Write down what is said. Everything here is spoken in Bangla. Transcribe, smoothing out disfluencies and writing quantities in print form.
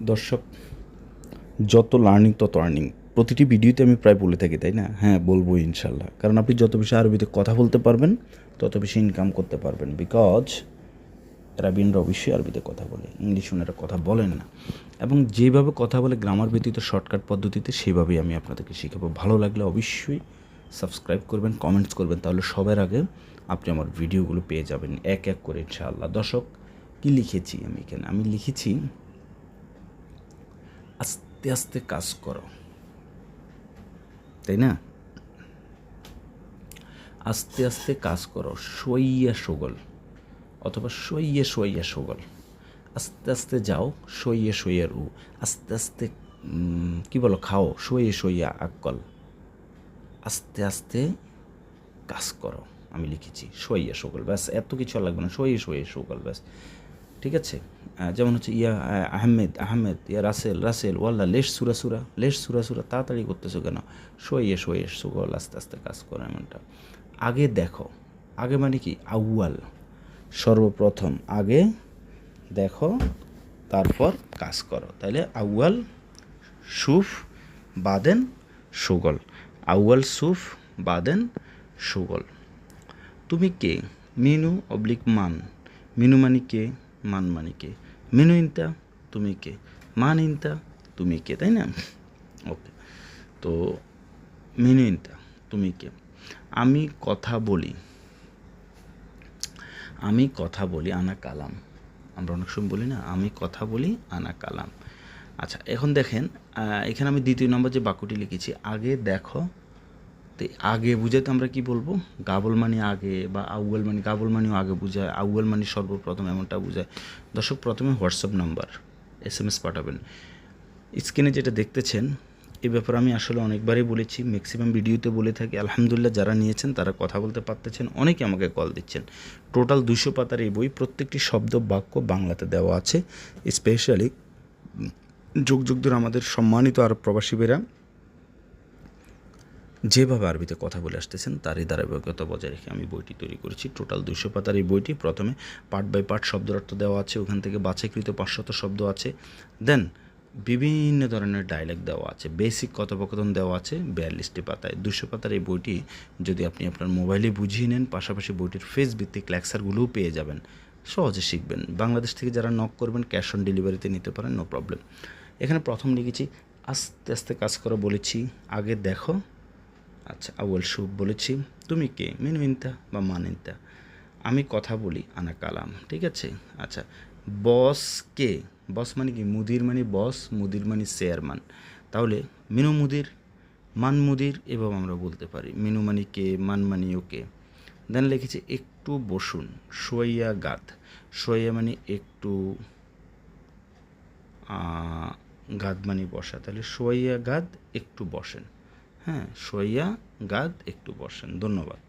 দর্শক, যত লার্নিং তত আর্নিং, প্রতিটি ভিডিওতে আমি প্রায় বলে থাকি, তাই না? হ্যাঁ, বলবো ইনশাল্লাহ। কারণ আপনি যত বেশি আরবিতে কথা বলতে পারবেন তত বেশি ইনকাম করতে পারবেন। বিকজ আরবিয়ানরা অবশ্যই আরবিতে কথা বলে, ইংলিশ ওনারা কথা বলেন না। এবং যেভাবে কথা বলে গ্রামার ব্যতীত শর্টকাট পদ্ধতিতে, সেভাবেই আমি আপনাদেরকে শেখাবো। ভালো লাগলে অবশ্যই সাবস্ক্রাইব করবেন, কমেন্টস করবেন, তাহলে সবার আগে আপনি আমার ভিডিওগুলো পেয়ে যাবেন এক এক করে ইনশাআল্লাহ। দর্শক, কী লিখেছি আমি এখানে? আমি লিখেছি আস্তে আস্তে কাজ করো, তাই না? আস্তে আস্তে কাজ করো, সইয়া সগল, অথবা সইয়ে সইয়া সগল। আস্তে আস্তে যাও, সইয়ে সইয়ে রু। আস্তে আস্তে কী বলো, খাও, সইয়ে সইয়া আকল। আস্তে আস্তে কাজ করো, আমি লিখেছি সইয়া সগল। ব্যাস, এত কিছু আর লাগবে না, সইয়ে সইয়ে সগল, ব্যাস। ঠিক আছে? যেমন হচ্ছে ইয়া আহমেদ আহমেদ, ইয়া রাসেল রাসেল, ওয়াল্লা লেশ সুরা সুরা, লেশ সুরা সুরা, তাড়াতাড়ি করতেছো কেন? সইয়ে সইয়ে সুগল, আস্তে আস্তে কাজ করো, এমনটা। আগে দেখো, আগে মানে কি? আউয়াল, সর্বপ্রথম। আগে দেখো, তারপর কাজ করো। তাহলে আউয়াল সুফ বাদেন সুগল, আউয়াল সুফ বাদেন সুগল। তুমি কে? মিনু অবলিক মান। মিনু মানে কে, মান মানে কে। মিনু ইনতা, তুমি কে। মান ইনতা, তুমি কে, তাই না? ওকে, তো মিনু ইনতা, তুমি কে। আমি কথা বলি, আমি কথা বলি, আনা কালাম। আমরা অনেক সময় বলি না, আমি কথা বলি, আনা কালাম। আচ্ছা, এখন দেখেন, এখানে আমি দ্বিতীয় নম্বর যে বাক্যটি লিখেছি, আগে দেখো। তো আগে বুঝাইতে আমরা কি বলবো? গাবল মানে আগে, বা আউয়াল মানে, গাবল মানেও আগে বোঝায়, আউয়াল মানে সর্বপ্রথম, এমনটা বোঝায়। দর্শক, প্রথমে হোয়াটসঅ্যাপ নাম্বার, SMS পাঠাবেন। স্ক্রিনে যেটা দেখতেছেন, এই ব্যাপারে আমি আসলে অনেকবারই বলেছি, ম্যাক্সিমাম ভিডিওতে বলে থাকি। আলহামদুলিল্লাহ, যারা নিয়েছেন তারা কথা বলতে পারতেছেন, অনেকে আমাকে কল দিচ্ছেন। টোটাল 200 পাতার এই বই, প্রত্যেকটি শব্দ বাক্য বাংলাতে দেওয়া আছে। স্পেশালি যুগ যুগ ধরে আমাদের সম্মানিত আরব প্রবাসী ভাইরা যেভাবে আরবিতে কথা বলে আসতেছেন, তারই ধারাবাহিকতা বজায় রেখে আমি বইটি তৈরি করেছি। টোটাল 200 পাতার এই বইটি, প্রথমে পার্ট বাই পার্ট শব্দের অর্থ দেওয়া আছে, ওখান থেকে বাছাইকৃত 500 শব্দ আছে। দেন বিভিন্ন ধরনের ডায়লগ দেওয়া আছে, বেসিক কথোপকথন দেওয়া আছে 42টি পাতায়। 200 পাতার এই বইটি যদি আপনি আপনার মোবাইলে বুঝিয়ে নেন, পাশাপাশি বইটির ফেস ভিত্তিক লেকচারগুলোও পেয়ে যাবেন, সহজে শিখবেন। বাংলাদেশ থেকে যারা নক করবেন, ক্যাশ অন ডেলিভারিতে নিতে পারেন, নো প্রবলেম। এখানে প্রথম লিখেছি আস্তে আস্তে কাজ করা বলেছি, আগে দেখো। আচ্ছা, আউয়াল সুপ বলেছি, তুমি কে, মিনু ইনতা বা মান ইনতা। আমি কথা বলি, আনা কালাম। ঠিক আছে? আচ্ছা, বস কে? বস মানে কি? মুদির মানে বস, মুদির মানে চেয়ারম্যান। তাহলে মিনু মুদির, মান মুদির, এভাবে আমরা বলতে পারি। মিনু মানে কে, মান মানে ওকে। দেন লিখেছি একটু বসুন, শোয়া গাত। শোয়া মানে একটু, গাদ মানে বসা, তাহলে শোয়া গাদ, একটু বসেন। হ্যাঁ, শোয়া গাদ, একটু বসেন। ধন্যবাদ।